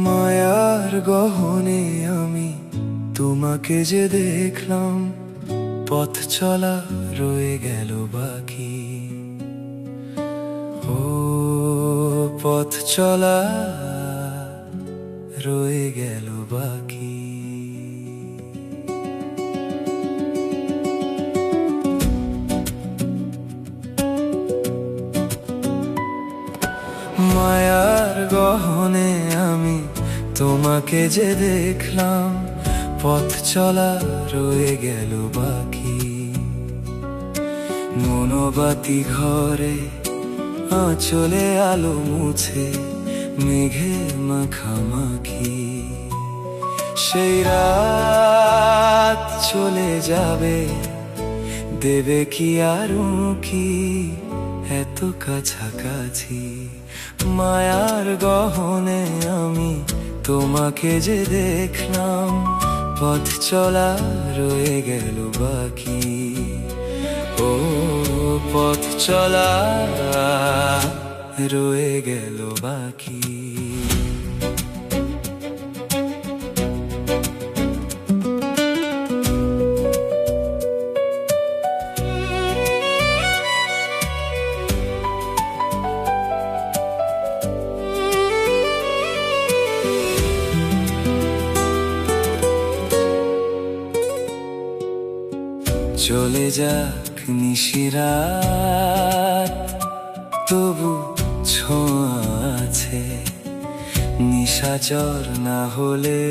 মায়ার গহনে আমি তোমাকে যে দেখলাম, পথ চলা রয়ে গেল বাকি। ও পথ চলা রয়ে গেল বাকি। মায়ার গহনে আমি তোমাকে যে দেখলাম, পথ চলা রয়ে গেল বাকি। মনোবাতি ঘরে আঁচলে আলো মুছে, মেঘে মাখামাখি। সেই রাত চলে যাবে, দেবে কি আর কি এত কাছাকাছি। মায়ার গহনে আমি তোমাকে যে দেখলাম, পথ চলা রয়ে গেল বাকি। ও পথ চলা রয়ে গেল বাকি। চলে যাক নিশিরাত, তবু ছোঁয়া আছে। নিশাচর না হলে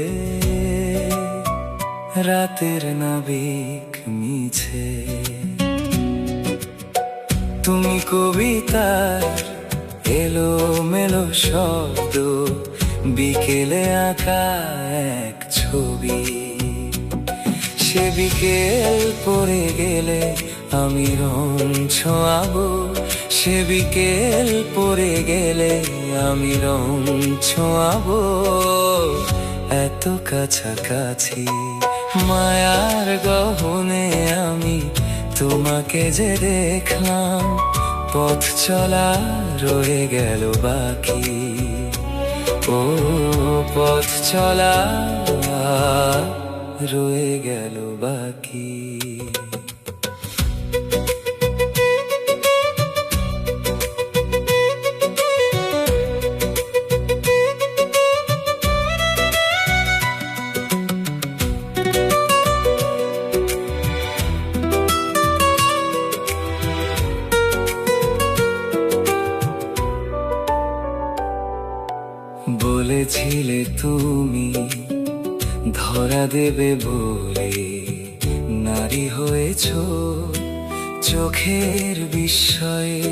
রাতের নাবিক মিছে। তুমি কবিতার এলো মেলো শব্দ, বিকেলে আঁকা এক ছবি। সে বিকেল পড়ে গেলে আমি রং ছোঁয়াবো। সে বিকেল পড়ে গেলে আমি রং ছোঁয়াবো। এত কাছাকাছি মায়ার গহনে আমি তোমাকে যে দেখলাম, পথ চলা রয়ে গেল বাকি। ও পথ চলা রয়ে গেল বাকি। বলেছিলে তুমি ধরা দেবে বলে, নারী হয়েছ চোখের বিস্ময়ে।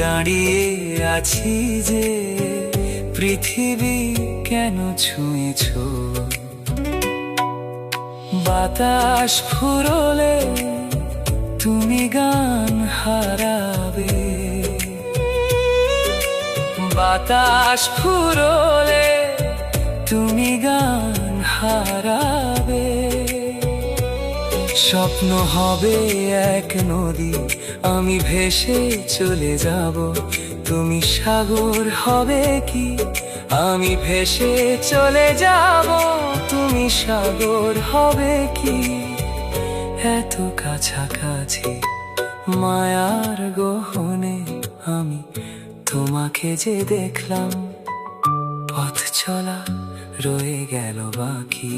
দাঁড়িয়ে আছি যে পৃথিবী কেন ছুঁয়েছ। বাতাস ফুরলে তুমি গান হারাবে। বাতাস ফুরলে তুমি গান হারাবে। স্বপ্ন হবে এক নদী, আমি ভেসে চলে যাব। তুমি সাগর হবে কি, আমি ভেসে চলে যাব। তুমি সাগর হবে কি এত কাছাকাছি। মায়ার গহনে আমি তোমাকে যে দেখলাম, পথ চলা রয়ে গেল বাকি।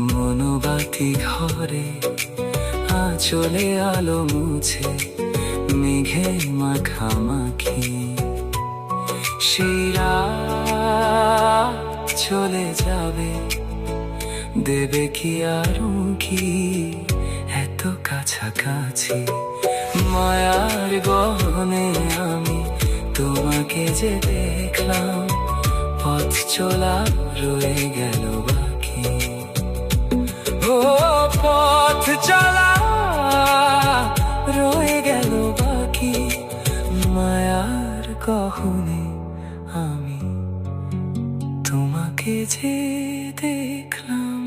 মনোবাতি ঘরে আঁচলে আলো মুছে, মেঘে মাখামাখি। সেই রাত চলে যাবে, দেবে কি আর কি এত কাছাকাছি। মায়ার গহনে আমি তোমাকে যে দেখলাম, পথ চলা রয়ে গেল বাকি। ও পথ চলা রয়ে গেল বাকি। কি মায়ার গহনে আমি তোমাকে যে দেখলাম।